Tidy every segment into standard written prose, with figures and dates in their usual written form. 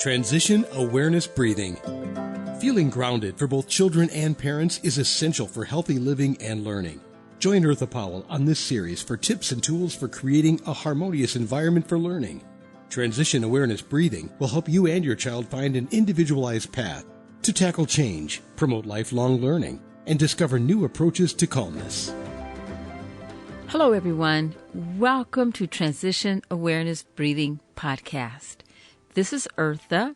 Transition Awareness Breathing. Feeling grounded for both children and parents is essential for healthy living and learning. Join Eartha Powell on this series for tips and tools for creating a harmonious environment for learning. Transition Awareness Breathing will help you and your child find an individualized path to tackle change, promote lifelong learning, and discover new approaches to calmness. Hello, everyone. Welcome to Transition Awareness Breathing Podcast. This is Eartha,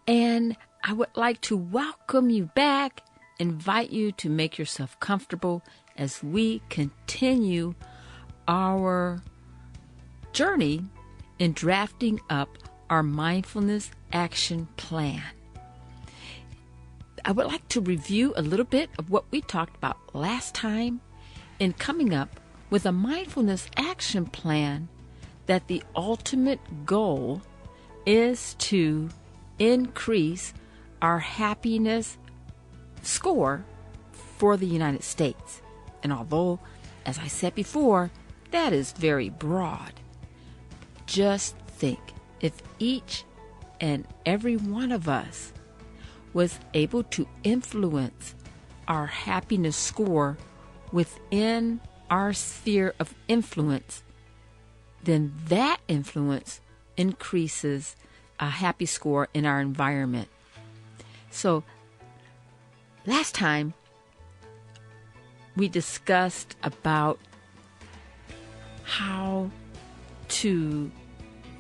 and I would like to welcome you back, invite you to make yourself comfortable as we continue our journey in drafting up our mindfulness action plan. I would like to review a little bit of what we talked about last time in coming up with a mindfulness action plan that the ultimate goal is to increase our happiness score for the United States. And although, as I said before, that is very broad, just think if each and every one of us was able to influence our happiness score within our sphere of influence, then that influence increases a happy score in our environment. So last time we discussed about how to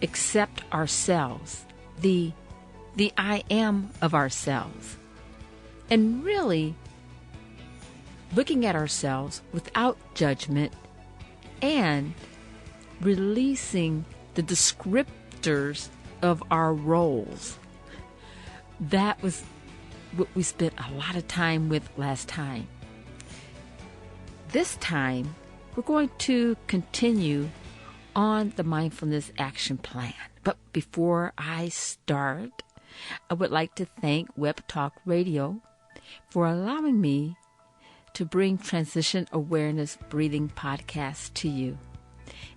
accept ourselves, the I am of ourselves, and really looking at ourselves without judgment and releasing the descriptors of our roles. That was what we spent a lot of time with last time. This time, we're going to continue on the mindfulness action plan. But before I start, I would like to thank Web Talk Radio for allowing me to bring Transition Awareness Breathing Podcast to you.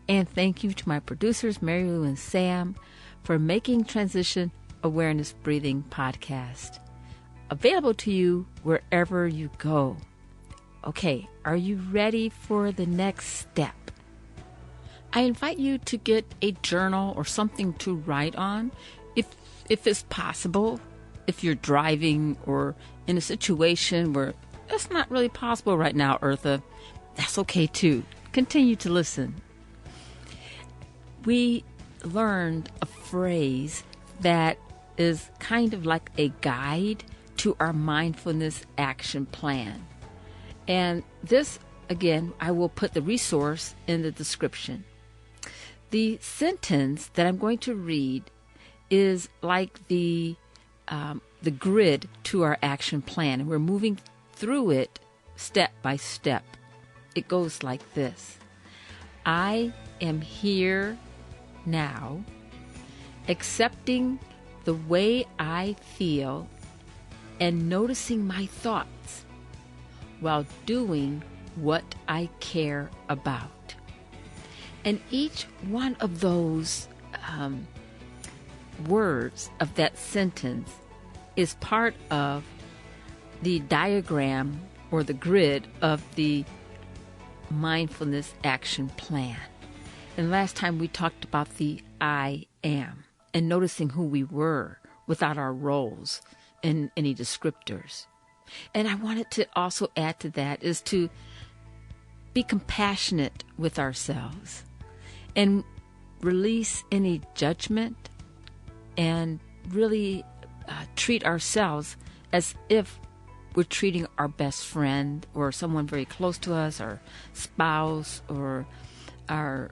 And thank you to my producers, Mary Lou and Sam, for making Transition Awareness Breathing Podcast available to you wherever you go. Okay, are you ready for the next step? I invite you to get a journal or something to write on, if it's possible. If you're driving or in a situation where that's not really possible right now, Eartha, that's okay too. Continue to listen. We learned a phrase that is kind of like a guide to our mindfulness action plan. And this, again, I will put the resource in the description. The sentence that I'm going to read is like the grid to our action plan, and we're moving through it step by step. It goes like this: I am here now, accepting the way I feel and noticing my thoughts while doing what I care about. And each one of those words of that sentence is part of the diagram or the grid of the mindfulness action plan. And last time we talked about the I am and noticing who we were without our roles and any descriptors. And I wanted to also add to that is to be compassionate with ourselves and release any judgment and really treat ourselves as if we're treating our best friend or someone very close to us, our spouse or our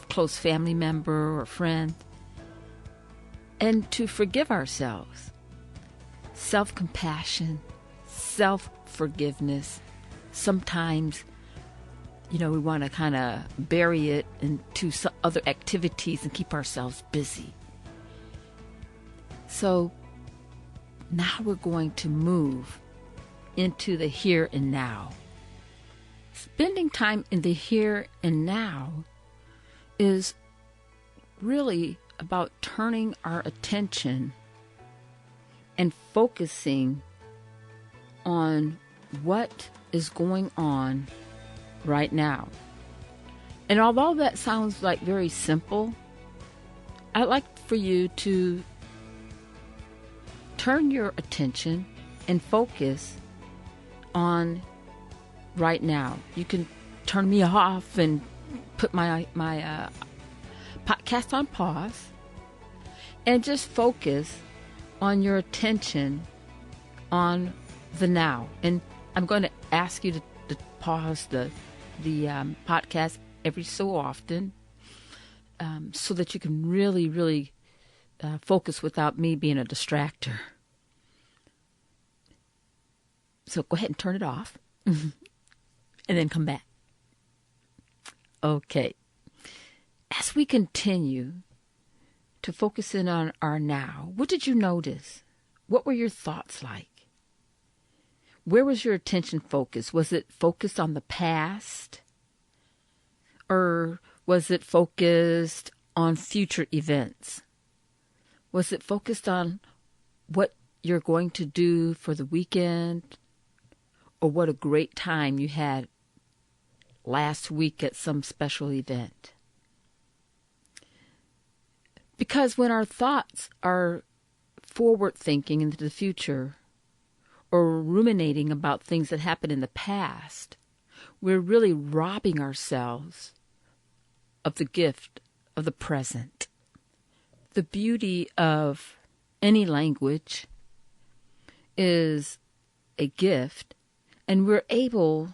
close family member or friend, and to forgive ourselves. Self-compassion, self-forgiveness. Sometimes, we want to kind of bury it into some other activities and keep ourselves busy. So now we're going to move into the here and now. Spending time in the here and now is really about turning our attention and focusing on what is going on right now. And although that sounds like very simple, I'd like for you to turn your attention and focus on right now. You can turn me off and put my podcast on pause and just focus on your attention on the now. And I'm going to ask you to pause the podcast every so often so that you can really focus without me being a distractor. So go ahead and turn it off and then come back. Okay. As we continue to focus in on our now, what did you notice? What were your thoughts like? Where was your attention focused? Was it focused on the past? Or was it focused on future events? Was it focused on what you're going to do for the weekend? Or what a great time you had last week at some special event? Because when our thoughts are forward thinking into the future or ruminating about things that happened in the past, we're really robbing ourselves of the gift of the present. The beauty of any language is a gift, and we're able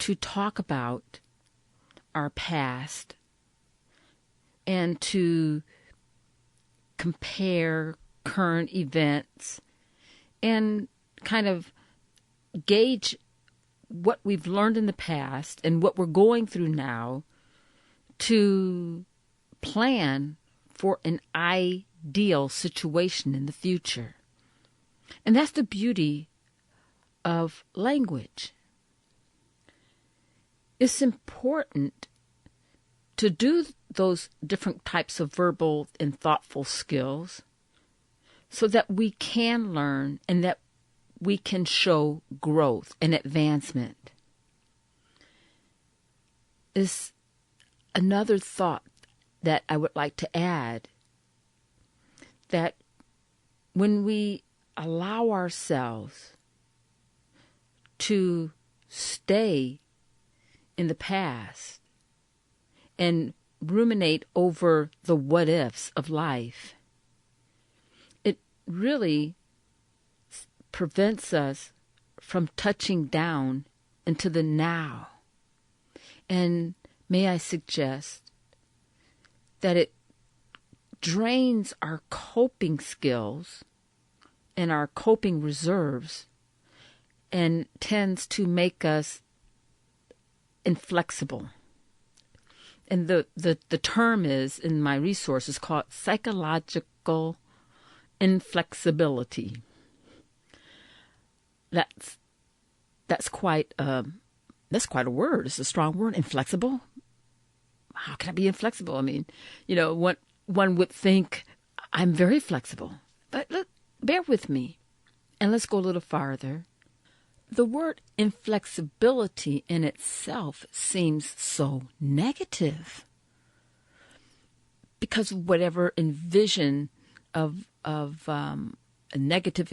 to talk about our past and to compare current events and kind of gauge what we've learned in the past and what we're going through now to plan for an ideal situation in the future. And that's the beauty of language. It's important to do those different types of verbal and thoughtful skills so that we can learn and that we can show growth and advancement. Is another thought that I would like to add, that when we allow ourselves to stay in the past and ruminate over the what ifs of life, it really prevents us from touching down into the now. And may I suggest that it drains our coping skills and our coping reserves and tends to make us inflexible. And the term is, in my resources, called psychological inflexibility. That's quite a word. It's a strong word. Inflexible. How can I be inflexible? I mean, one would think I'm very flexible. But look, bear with me, and let's go a little farther. The word inflexibility in itself seems so negative because whatever envision of a negative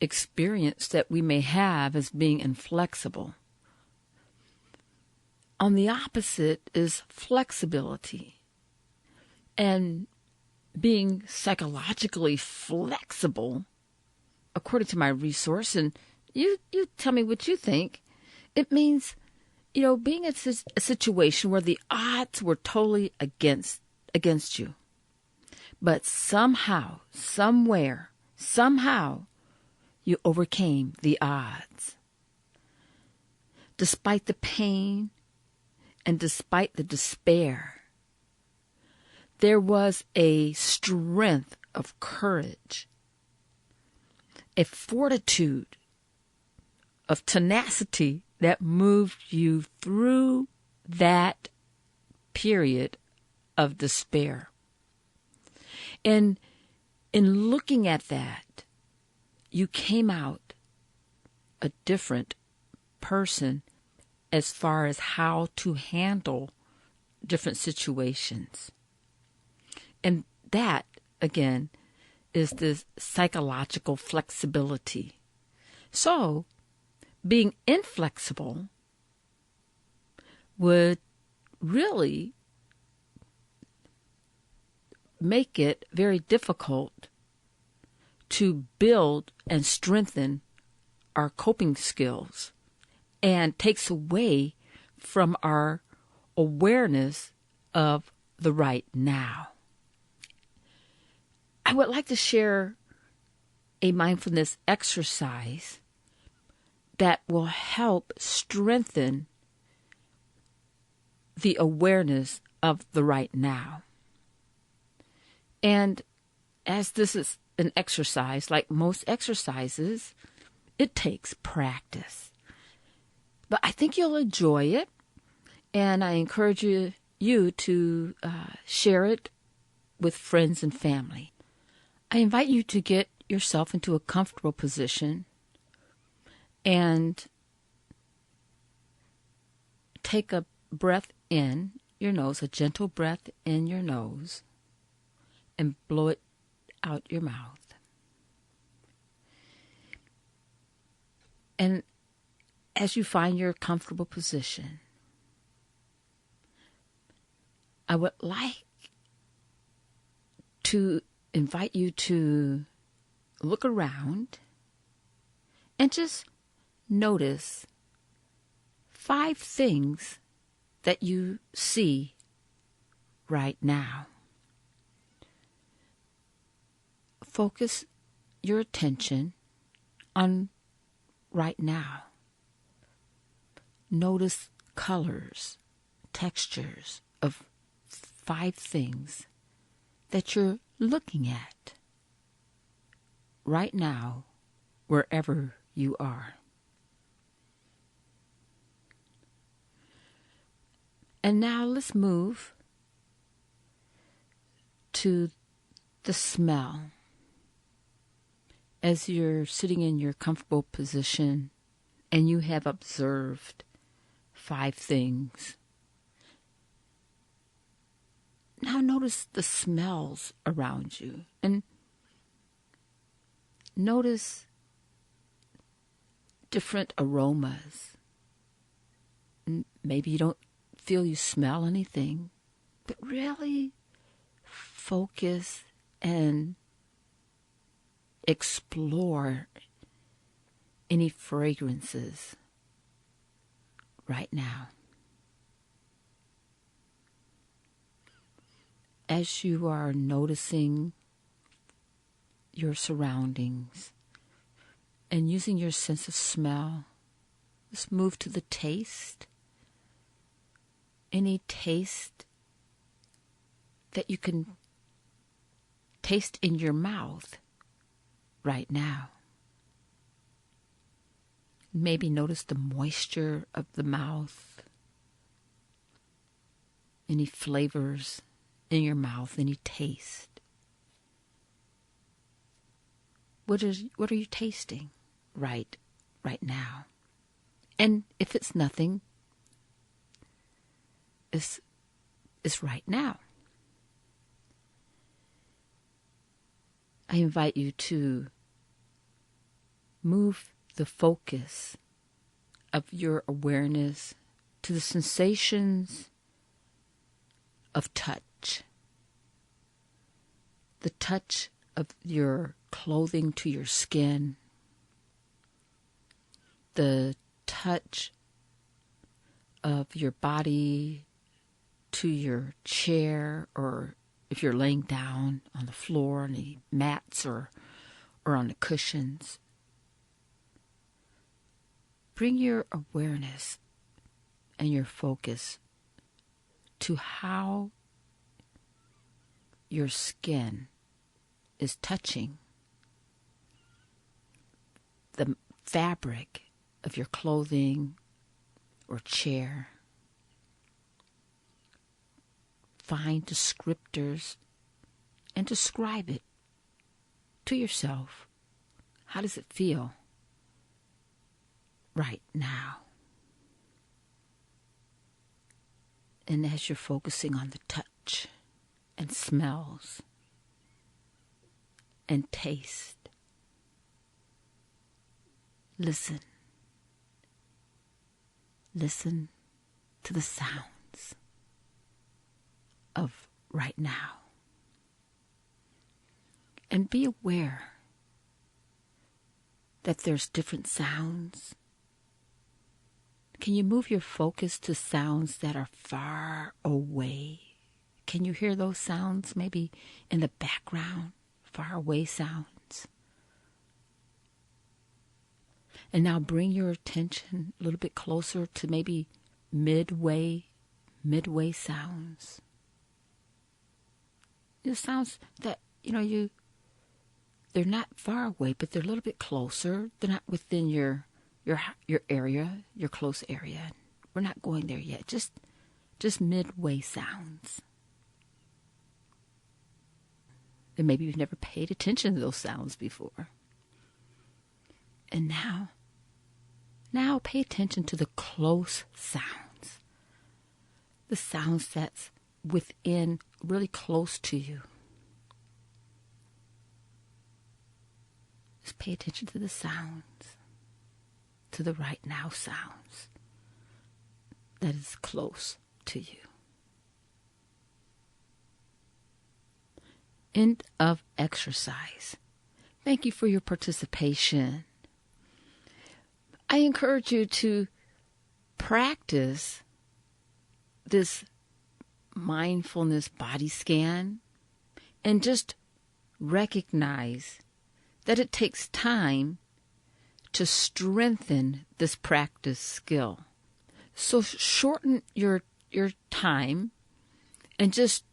experience that we may have as being inflexible. On the opposite is flexibility. And being psychologically flexible, according to my resource, and you tell me what you think, it means, being in a situation where the odds were totally against you. But somehow, somewhere, somehow, you overcame the odds. Despite the pain and despite the despair, there was a strength of courage, a fortitude of tenacity that moved you through that period of despair. And in looking at that, you came out a different person as far as how to handle different situations. And that, again, is this psychological flexibility. So, being inflexible would really make it very difficult to build and strengthen our coping skills, and takes away from our awareness of the right now. I would like to share a mindfulness exercise that will help strengthen the awareness of the right now. And as this is an exercise, like most exercises, it takes practice. But I think you'll enjoy it, and I encourage you to share it with friends and family. I invite you to get yourself into a comfortable position and take a breath in your nose, a gentle breath in your nose, and blow it out your mouth. And as you find your comfortable position, I would like to invite you to look around and just notice 5 things that you see right now. Focus your attention on right now. Notice colors, textures of 5 things that you're looking at right now, wherever you are. And now let's move to the smell. As you're sitting in your comfortable position and you have observed 5 things, now notice the smells around you and notice different aromas. Maybe you don't feel you smell anything, but really focus and explore any fragrances right now. As you are noticing your surroundings and using your sense of smell, let's move to the taste. Any taste that you can taste in your mouth right now. Maybe notice the moisture of the mouth. Any flavors in your mouth, any taste. What are you tasting right now? And if it's nothing, it's right now. I invite you to move the focus of your awareness to the sensations of touch. The touch of your clothing to your skin. The touch of your body to your chair, or if you're laying down on the floor on the mats or on the cushions. Bring your awareness and your focus to how your skin is touching the fabric of your clothing or chair. Find descriptors and describe it to yourself. How does it feel right now? And as you're focusing on the touch and smells and taste, listen. Listen to the sounds of right now. And be aware that there's different sounds. Can you move your focus to sounds that are far away? Can you hear those sounds maybe in the background? Far away sounds. And now bring your attention a little bit closer to maybe midway sounds. The sounds that, they're not far away, but they're a little bit closer. They're not within your area, your close area. We're not going there yet. Just midway sounds. And maybe you've never paid attention to those sounds before. And now pay attention to the close sounds. The sounds that's within, really close to you. Just pay attention to the sounds, to the right now sounds that is close to you. End of exercise. Thank you for your participation. I encourage you to practice this mindfulness body scan and just recognize that it takes time to strengthen this practice skill. So shorten your time and just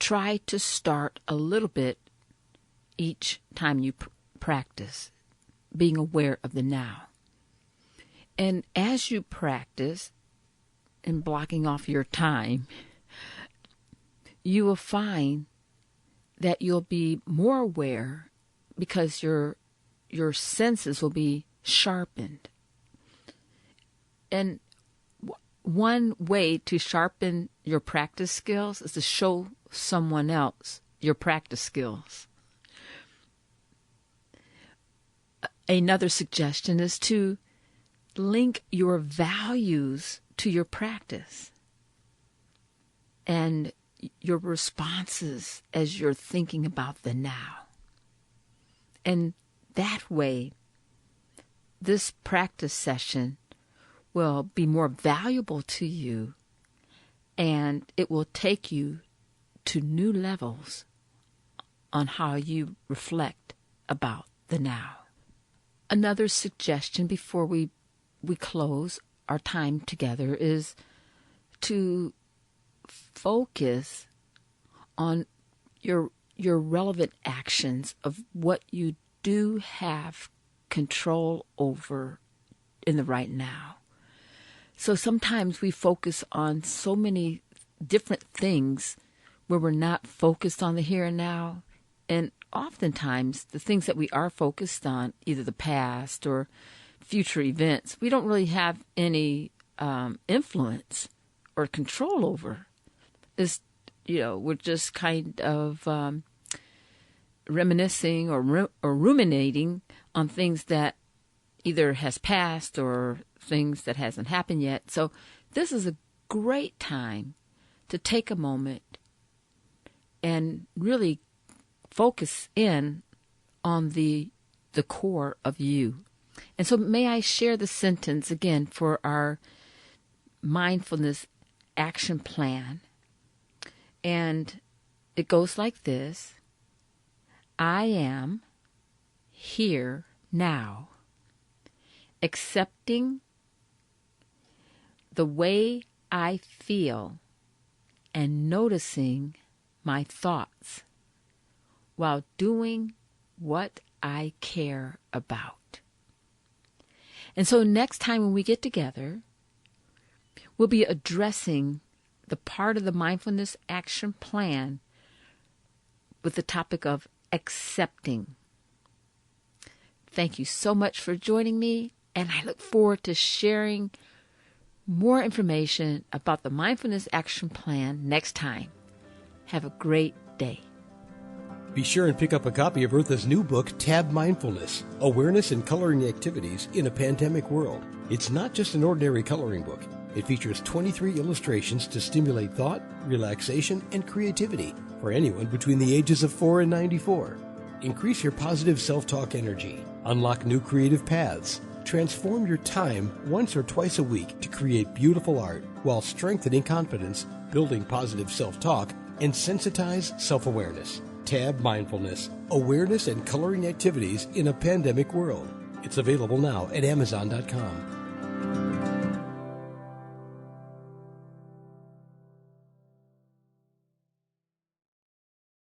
try to start a little bit each time you practice, being aware of the now. And as you practice and blocking off your time, you will find that you'll be more aware because your senses will be sharpened. And one way to sharpen your practice skills is to show someone else your practice skills. Another suggestion is to link your values to your practice and your responses as you're thinking about the now. And that way, this practice session will be more valuable to you, and it will take you to new levels on how you reflect about the now. Another suggestion before we close our time together is to focus on your relevant actions of what you do have control over in the right now. So sometimes we focus on so many different things where we're not focused on the here and now. And oftentimes the things that we are focused on, either the past or future events, we don't really have any influence or control over. We're just kind of reminiscing or ruminating on things that either has passed or things that hasn't happened yet. So this is a great time to take a moment and really focus in on the core of you. And so may I share the sentence again for our mindfulness action plan. And it goes like this: I am here now, accepting the way I feel and noticing my thoughts while doing what I care about. And so next time when we get together, we'll be addressing the part of the mindfulness action plan with the topic of accepting. Thank you so much for joining me, and I look forward to sharing more information about the Mindfulness Action Plan next time. Have a great day. Be sure and pick up a copy of Eartha's new book, Tab Mindfulness, Awareness and Coloring Activities in a Pandemic World. It's not just an ordinary coloring book. It features 23 illustrations to stimulate thought, relaxation, and creativity for anyone between the ages of 4 and 94. Increase your positive self-talk energy. Unlock new creative paths. Transform your time once or twice a week to create beautiful art while strengthening confidence, building positive self-talk, and sensitize self-awareness. Tab Mindfulness, Awareness and Coloring Activities in a Pandemic World. It's available now at Amazon.com.